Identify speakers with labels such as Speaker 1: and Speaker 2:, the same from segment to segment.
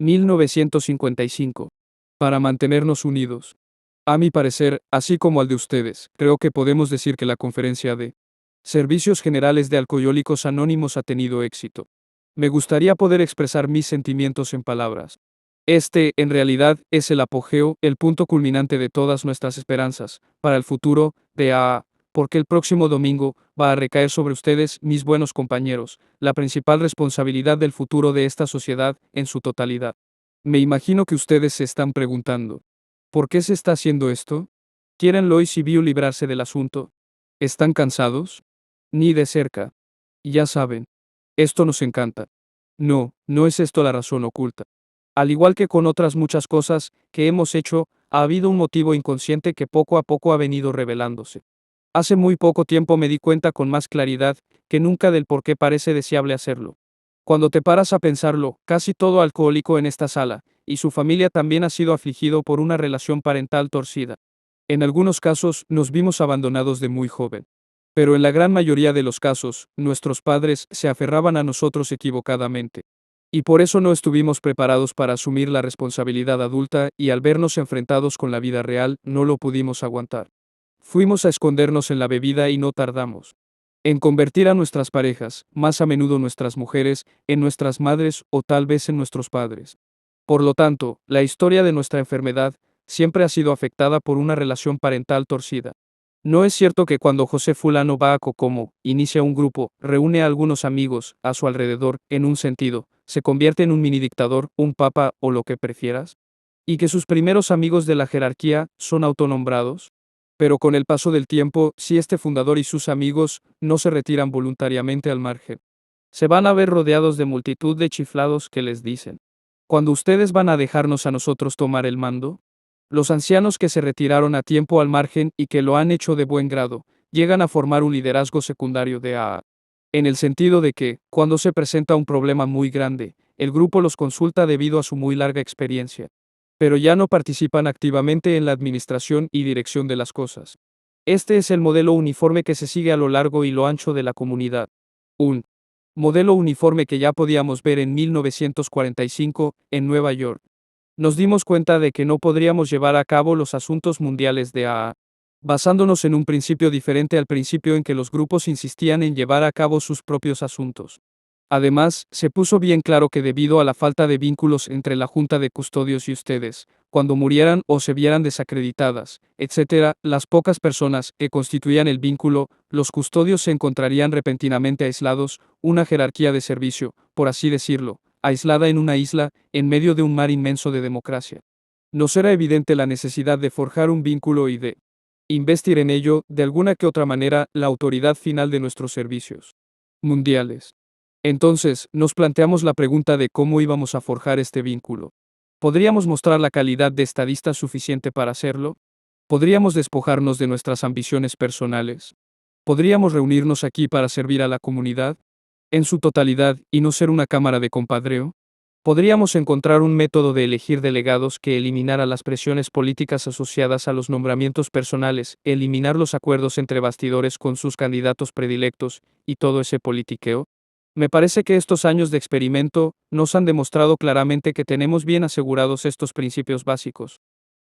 Speaker 1: 1955. Para mantenernos unidos. A mi parecer, así como al de ustedes, creo que podemos decir que la conferencia de Servicios Generales de Alcohólicos Anónimos ha tenido éxito. Me gustaría poder expresar mis sentimientos en palabras. Este, en realidad, es el apogeo, el punto culminante de todas nuestras esperanzas, para el futuro, de AA, porque el próximo domingo, va a recaer sobre ustedes, mis buenos compañeros, la principal responsabilidad del futuro de esta sociedad, en su totalidad. Me imagino que ustedes se están preguntando, ¿por qué se está haciendo esto? ¿Quieren Lois y Bill librarse del asunto? ¿Están cansados? Ni de cerca. Ya saben. Esto nos encanta. No, no es esto la razón oculta. Al igual que con otras muchas cosas que hemos hecho, ha habido un motivo inconsciente que poco a poco ha venido revelándose. Hace muy poco tiempo me di cuenta con más claridad que nunca del por qué parece deseable hacerlo. Cuando te paras a pensarlo, casi todo alcohólico en esta sala, y su familia también ha sido afligido por una relación parental torcida. En algunos casos, nos vimos abandonados de muy joven. Pero en la gran mayoría de los casos, nuestros padres se aferraban a nosotros equivocadamente. Y por eso no estuvimos preparados para asumir la responsabilidad adulta y al vernos enfrentados con la vida real, no lo pudimos aguantar. Fuimos a escondernos en la bebida y no tardamos en convertir a nuestras parejas, más a menudo nuestras mujeres, en nuestras madres o tal vez en nuestros padres. Por lo tanto, la historia de nuestra enfermedad siempre ha sido afectada por una relación parental torcida. No es cierto que cuando José Fulano va a Kokomo, inicia un grupo, reúne a algunos amigos a su alrededor, en un sentido, se convierte en un mini dictador, un papa o lo que prefieras, y que sus primeros amigos de la jerarquía son autonombrados. Pero con el paso del tiempo, si este fundador y sus amigos no se retiran voluntariamente al margen, se van a ver rodeados de multitud de chiflados que les dicen: ¿cuándo ustedes van a dejarnos a nosotros tomar el mando? Los ancianos que se retiraron a tiempo al margen y que lo han hecho de buen grado, llegan a formar un liderazgo secundario de AA. En el sentido de que, cuando se presenta un problema muy grande, el grupo los consulta debido a su muy larga experiencia. Pero ya no participan activamente en la administración y dirección de las cosas. Este es el modelo uniforme que se sigue a lo largo y lo ancho de la comunidad. Un modelo uniforme que ya podíamos ver en 1945, en Nueva York. Nos dimos cuenta de que no podríamos llevar a cabo los asuntos mundiales de AA, basándonos en un principio diferente al principio en que los grupos insistían en llevar a cabo sus propios asuntos. Además, se puso bien claro que debido a la falta de vínculos entre la Junta de Custodios y ustedes, cuando murieran o se vieran desacreditadas, etc., las pocas personas que constituían el vínculo, los custodios se encontrarían repentinamente aislados, una jerarquía de servicio, por así decirlo, aislada en una isla, en medio de un mar inmenso de democracia. Nos era evidente la necesidad de forjar un vínculo y de investir en ello, de alguna que otra manera, la autoridad final de nuestros servicios mundiales. Entonces, nos planteamos la pregunta de cómo íbamos a forjar este vínculo. ¿Podríamos mostrar la calidad de estadista suficiente para hacerlo? ¿Podríamos despojarnos de nuestras ambiciones personales? ¿Podríamos reunirnos aquí para servir a la comunidad en su totalidad y no ser una cámara de compadreo? ¿Podríamos encontrar un método de elegir delegados que eliminara las presiones políticas asociadas a los nombramientos personales, eliminar los acuerdos entre bastidores con sus candidatos predilectos, y todo ese politiqueo? Me parece que estos años de experimento nos han demostrado claramente que tenemos bien asegurados estos principios básicos.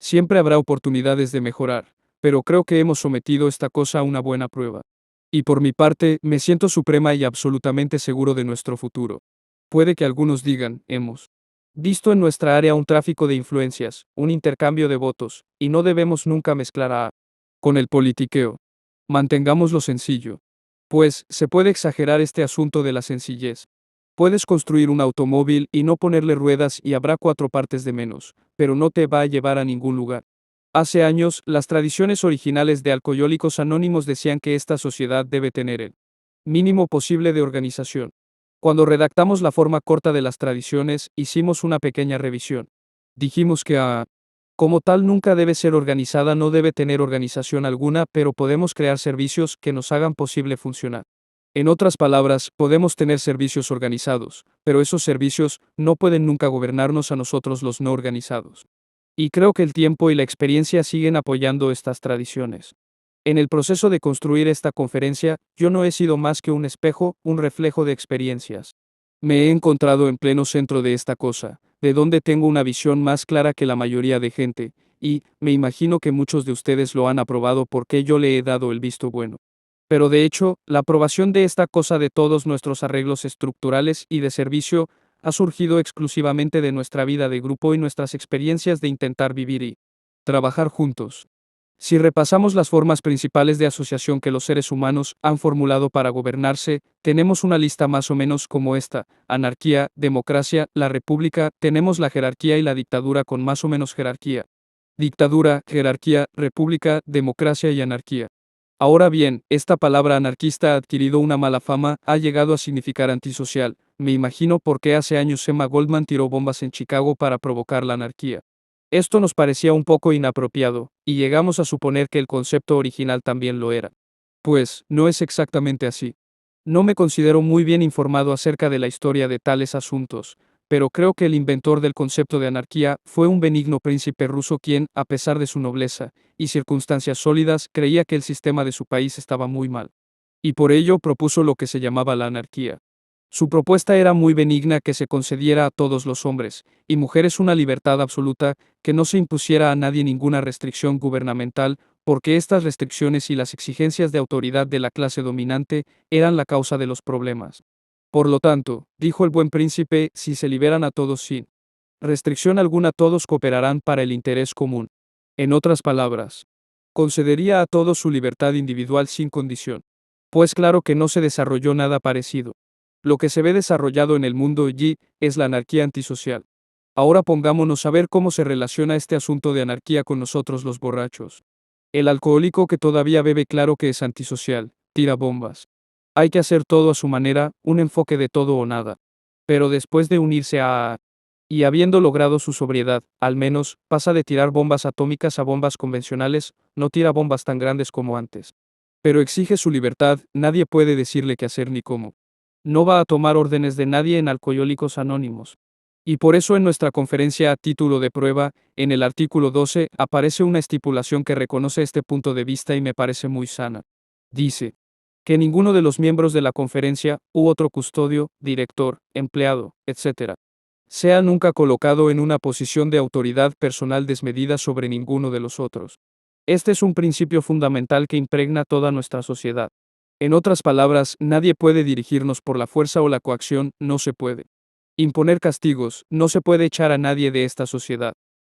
Speaker 1: Siempre habrá oportunidades de mejorar, pero creo que hemos sometido esta cosa a una buena prueba. Y por mi parte, me siento suprema y absolutamente seguro de nuestro futuro. Puede que algunos digan, hemos visto en nuestra área un tráfico de influencias, un intercambio de votos, y no debemos nunca mezclar a con el politiqueo. Mantengámoslo sencillo. Pues, se puede exagerar este asunto de la sencillez. Puedes construir un automóvil y no ponerle ruedas y habrá 4 partes de menos, pero no te va a llevar a ningún lugar. Hace años, las tradiciones originales de Alcohólicos Anónimos decían que esta sociedad debe tener el mínimo posible de organización. Cuando redactamos la forma corta de las tradiciones, hicimos una pequeña revisión. Dijimos que como tal nunca debe ser organizada, no debe tener organización alguna, pero podemos crear servicios que nos hagan posible funcionar. En otras palabras, podemos tener servicios organizados, pero esos servicios no pueden nunca gobernarnos a nosotros los no organizados. Y creo que el tiempo y la experiencia siguen apoyando estas tradiciones. En el proceso de construir esta conferencia, yo no he sido más que un espejo, un reflejo de experiencias. Me he encontrado en pleno centro de esta cosa, de donde tengo una visión más clara que la mayoría de gente, y, me imagino que muchos de ustedes lo han aprobado porque yo le he dado el visto bueno. Pero de hecho, la aprobación de esta cosa de todos nuestros arreglos estructurales y de servicio ha surgido exclusivamente de nuestra vida de grupo y nuestras experiencias de intentar vivir y trabajar juntos. Si repasamos las formas principales de asociación que los seres humanos han formulado para gobernarse, tenemos una lista más o menos como esta: anarquía, democracia, la república, tenemos la jerarquía y la dictadura con más o menos jerarquía. Dictadura, jerarquía, república, democracia y anarquía. Ahora bien, esta palabra anarquista ha adquirido una mala fama, ha llegado a significar antisocial. Me imagino por qué hace años Emma Goldman tiró bombas en Chicago para provocar la anarquía. Esto nos parecía un poco inapropiado, y llegamos a suponer que el concepto original también lo era. Pues, no es exactamente así. No me considero muy bien informado acerca de la historia de tales asuntos, pero creo que el inventor del concepto de anarquía fue un benigno príncipe ruso quien, a pesar de su nobleza y circunstancias sólidas, creía que el sistema de su país estaba muy mal. Y por ello propuso lo que se llamaba la anarquía. Su propuesta era muy benigna: que se concediera a todos los hombres y mujeres una libertad absoluta, que no se impusiera a nadie ninguna restricción gubernamental, porque estas restricciones y las exigencias de autoridad de la clase dominante eran la causa de los problemas. Por lo tanto, dijo el buen príncipe, si se liberan a todos sin restricción alguna, todos cooperarán para el interés común. En otras palabras, concedería a todos su libertad individual sin condición. Pues claro que no se desarrolló nada parecido. Lo que se ve desarrollado en el mundo allí es la anarquía antisocial. Ahora pongámonos a ver cómo se relaciona este asunto de anarquía con nosotros los borrachos. El alcohólico que todavía bebe, claro que es antisocial, tira bombas. Hay que hacer todo a su manera, un enfoque de todo o nada. Pero después de unirse y habiendo logrado su sobriedad, al menos, pasa de tirar bombas atómicas a bombas convencionales, no tira bombas tan grandes como antes. Pero exige su libertad, nadie puede decirle qué hacer ni cómo. No va a tomar órdenes de nadie en Alcohólicos Anónimos. Y por eso en nuestra conferencia a título de prueba, en el artículo 12, aparece una estipulación que reconoce este punto de vista y me parece muy sana. Dice que ninguno de los miembros de la conferencia, u otro custodio, director, empleado, etc., sea nunca colocado en una posición de autoridad personal desmedida sobre ninguno de los otros. Este es un principio fundamental que impregna toda nuestra sociedad. En otras palabras, nadie puede dirigirnos por la fuerza o la coacción, no se puede imponer castigos, no se puede echar a nadie de esta sociedad.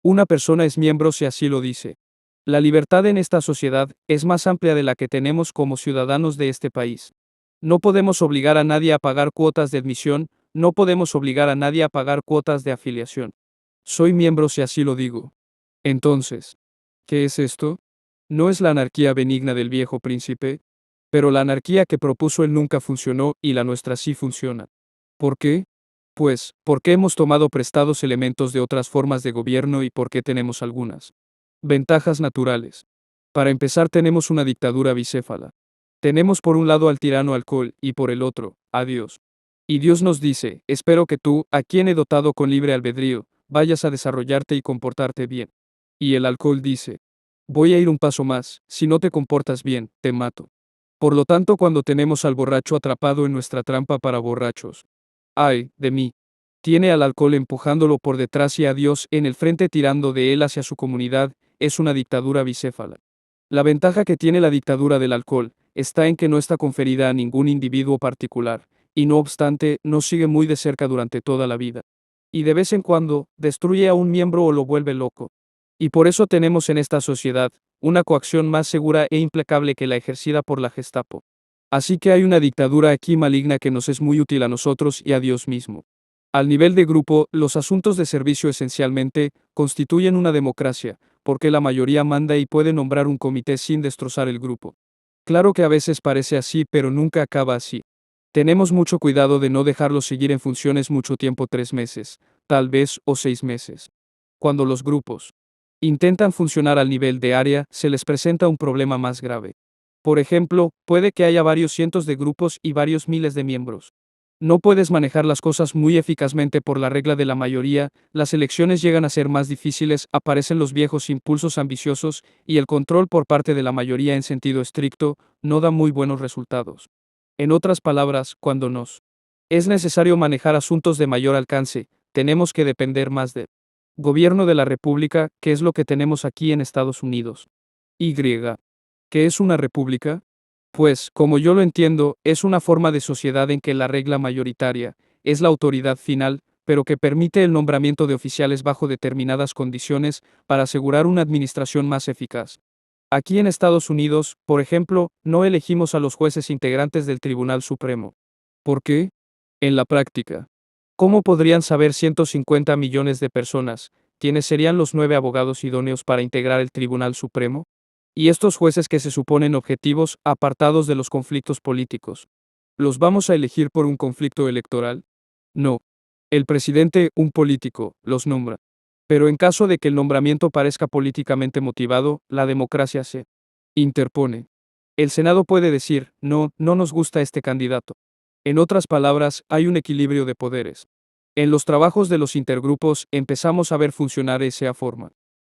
Speaker 1: Una persona es miembro si así lo dice. La libertad en esta sociedad es más amplia de la que tenemos como ciudadanos de este país. No podemos obligar a nadie a pagar cuotas de admisión, no podemos obligar a nadie a pagar cuotas de afiliación. Soy miembro si así lo digo. Entonces, ¿qué es esto? ¿No es la anarquía benigna del viejo príncipe? Pero la anarquía que propuso él nunca funcionó y la nuestra sí funciona. ¿Por qué? Pues, porque hemos tomado prestados elementos de otras formas de gobierno y porque tenemos algunas ventajas naturales. Para empezar, tenemos una dictadura bicéfala. Tenemos por un lado al tirano alcohol y por el otro, a Dios. Y Dios nos dice, espero que tú, a quien he dotado con libre albedrío, vayas a desarrollarte y comportarte bien. Y el alcohol dice, voy a ir un paso más, si no te comportas bien, te mato. Por lo tanto, cuando tenemos al borracho atrapado en nuestra trampa para borrachos, ¡ay, de mí! Tiene al alcohol empujándolo por detrás y a Dios en el frente tirando de él hacia su comunidad, es una dictadura bicéfala. La ventaja que tiene la dictadura del alcohol está en que no está conferida a ningún individuo particular, y no obstante, nos sigue muy de cerca durante toda la vida. Y de vez en cuando, destruye a un miembro o lo vuelve loco. Y por eso tenemos en esta sociedad una coacción más segura e implacable que la ejercida por la Gestapo. Así que hay una dictadura aquí maligna que nos es muy útil a nosotros y a Dios mismo. Al nivel de grupo, los asuntos de servicio esencialmente constituyen una democracia, porque la mayoría manda y puede nombrar un comité sin destrozar el grupo. Claro que a veces parece así, pero nunca acaba así. Tenemos mucho cuidado de no dejarlos seguir en funciones mucho tiempo, 3 meses, tal vez, o 6 meses. Cuando los grupos intentan funcionar al nivel de área, se les presenta un problema más grave. Por ejemplo, puede que haya varios cientos de grupos y varios miles de miembros. No puedes manejar las cosas muy eficazmente por la regla de la mayoría, las elecciones llegan a ser más difíciles, aparecen los viejos impulsos ambiciosos, y el control por parte de la mayoría en sentido estricto, no da muy buenos resultados. En otras palabras, cuando nos es necesario manejar asuntos de mayor alcance, tenemos que depender más del gobierno de la República, que es lo que tenemos aquí en Estados Unidos. Y. ¿Qué es una república? Pues, como yo lo entiendo, es una forma de sociedad en que la regla mayoritaria es la autoridad final, pero que permite el nombramiento de oficiales bajo determinadas condiciones para asegurar una administración más eficaz. Aquí en Estados Unidos, por ejemplo, no elegimos a los jueces integrantes del Tribunal Supremo. ¿Por qué? En la práctica, ¿cómo podrían saber 150 millones de personas quiénes serían los 9 abogados idóneos para integrar el Tribunal Supremo? Y estos jueces que se suponen objetivos, apartados de los conflictos políticos. ¿Los vamos a elegir por un conflicto electoral? No. El presidente, un político, los nombra. Pero en caso de que el nombramiento parezca políticamente motivado, la democracia se interpone. El Senado puede decir, no, no nos gusta este candidato. En otras palabras, hay un equilibrio de poderes. En los trabajos de los intergrupos empezamos a ver funcionar esa forma.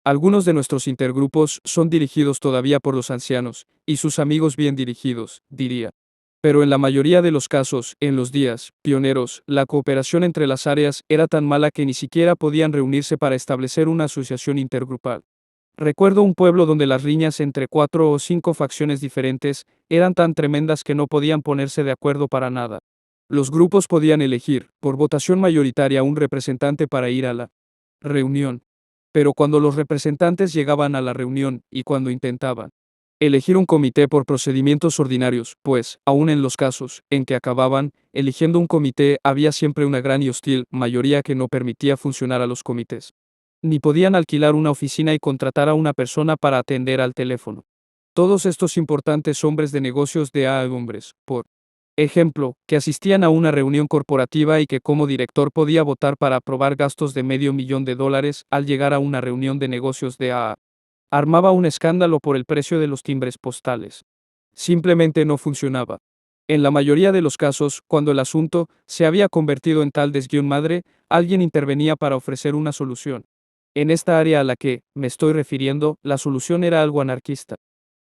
Speaker 1: Algunos de nuestros intergrupos son dirigidos todavía por los ancianos, y sus amigos bien dirigidos, diría. Pero en la mayoría de los casos, en los días pioneros, la cooperación entre las áreas era tan mala que ni siquiera podían reunirse para establecer una asociación intergrupal. Recuerdo un pueblo donde las riñas entre 4 o 5 facciones diferentes eran tan tremendas que no podían ponerse de acuerdo para nada. Los grupos podían elegir, por votación mayoritaria, un representante para ir a la reunión. Pero cuando los representantes llegaban a la reunión, y cuando intentaban elegir un comité por procedimientos ordinarios, pues, aun en los casos en que acababan eligiendo un comité, había siempre una gran y hostil mayoría que no permitía funcionar a los comités. Ni podían alquilar una oficina y contratar a una persona para atender al teléfono. Todos estos importantes hombres de negocios de hombres, por ejemplo, que asistían a una reunión corporativa y que como director podía votar para aprobar gastos de $500,000 al llegar a una reunión de negocios de armaba un escándalo por el precio de los timbres postales. Simplemente no funcionaba. En la mayoría de los casos, cuando el asunto se había convertido en tal desguión-madre, alguien intervenía para ofrecer una solución. En esta área a la que me estoy refiriendo, la solución era algo anarquista.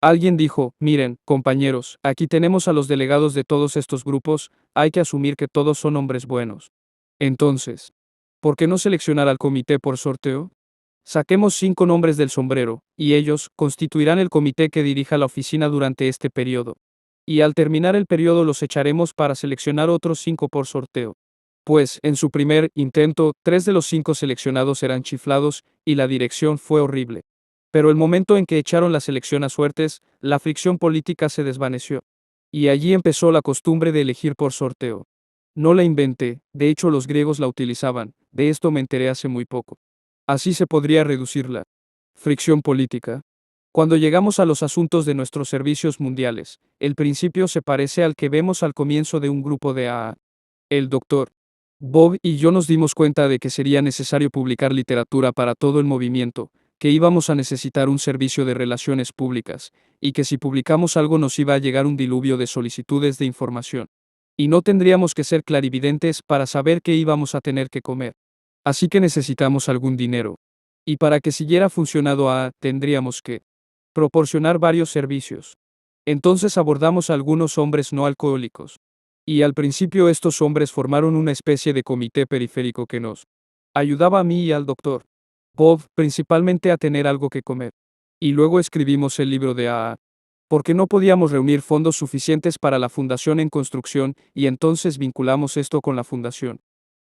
Speaker 1: Alguien dijo, miren, compañeros, aquí tenemos a los delegados de todos estos grupos, hay que asumir que todos son hombres buenos. Entonces, ¿por qué no seleccionar al comité por sorteo? Saquemos 5 nombres del sombrero, y ellos constituirán el comité que dirija la oficina durante este periodo. Y al terminar el periodo los echaremos para seleccionar otros 5 por sorteo. Pues, en su primer intento, 3 de los 5 seleccionados eran chiflados, y la dirección fue horrible. Pero el momento en que echaron la selección a suertes, la fricción política se desvaneció. Y allí empezó la costumbre de elegir por sorteo. No la inventé, de hecho los griegos la utilizaban, de esto me enteré hace muy poco. Así se podría reducir la fricción política. Cuando llegamos a los asuntos de nuestros servicios mundiales, el principio se parece al que vemos al comienzo de un grupo de AA. El doctor Bob y yo nos dimos cuenta de que sería necesario publicar literatura para todo el movimiento, que íbamos a necesitar un servicio de relaciones públicas, y que si publicamos algo nos iba a llegar un diluvio de solicitudes de información. Y no tendríamos que ser clarividentes para saber qué íbamos a tener que comer. Así que necesitamos algún dinero. Y para que siguiera funcionando tendríamos que proporcionar varios servicios. Entonces abordamos a algunos hombres no alcohólicos. Y al principio estos hombres formaron una especie de comité periférico que nos ayudaba a mí y al doctor Bob, principalmente a tener algo que comer. Y luego escribimos el libro de AA. Porque no podíamos reunir fondos suficientes para la fundación en construcción, y entonces vinculamos esto con la fundación.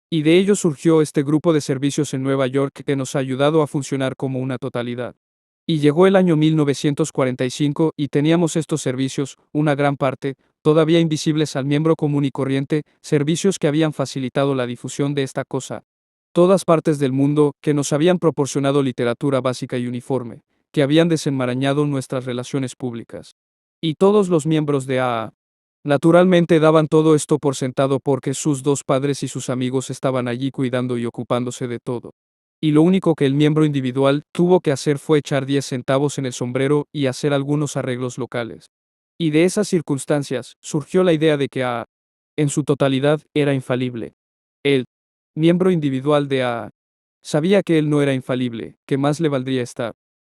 Speaker 1: Y de ello surgió este grupo de servicios en Nueva York que nos ha ayudado a funcionar como una totalidad. Y llegó el año 1945 y teníamos estos servicios, una gran parte, todavía invisibles al miembro común y corriente, servicios que habían facilitado la difusión de esta cosa. Todas partes del mundo, que nos habían proporcionado literatura básica y uniforme, que habían desenmarañado nuestras relaciones públicas. Y todos los miembros de AA, naturalmente daban todo esto por sentado porque sus 2 padres y sus amigos estaban allí cuidando y ocupándose de todo. Y lo único que el miembro individual tuvo que hacer fue echar 10 centavos en el sombrero y hacer algunos arreglos locales. Y de esas circunstancias surgió la idea de que AA, en su totalidad, era infalible. El miembro individual de AA sabía que él no era infalible, que más le valdría estar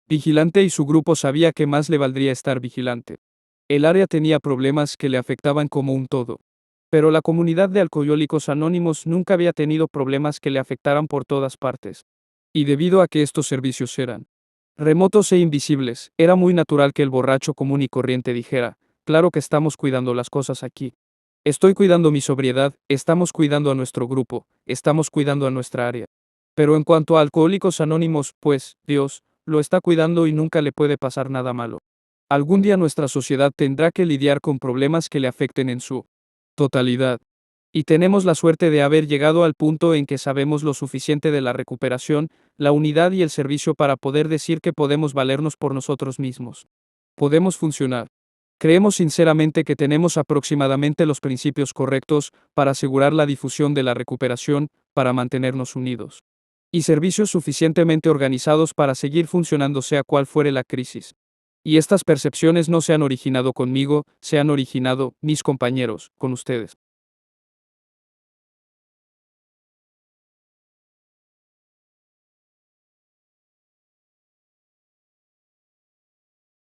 Speaker 1: vigilante y su grupo sabía que más le valdría estar vigilante. El área tenía problemas que le afectaban como un todo. Pero la comunidad de alcohólicos anónimos nunca había tenido problemas que le afectaran por todas partes. Y debido a que estos servicios eran remotos e invisibles, era muy natural que el borracho común y corriente dijera, claro que estamos cuidando las cosas aquí. Estoy cuidando mi sobriedad, estamos cuidando a nuestro grupo, estamos cuidando a nuestra área. Pero en cuanto a alcohólicos anónimos, pues, Dios, lo está cuidando y nunca le puede pasar nada malo. Algún día nuestra sociedad tendrá que lidiar con problemas que le afecten en su totalidad. Y tenemos la suerte de haber llegado al punto en que sabemos lo suficiente de la recuperación, la unidad y el servicio para poder decir que podemos valernos por nosotros mismos. Podemos funcionar. Creemos sinceramente que tenemos aproximadamente los principios correctos para asegurar la difusión de la recuperación, para mantenernos unidos. Y servicios suficientemente organizados para seguir funcionando sea cual fuere la crisis. Y estas percepciones no se han originado conmigo, se han originado, mis compañeros, con ustedes.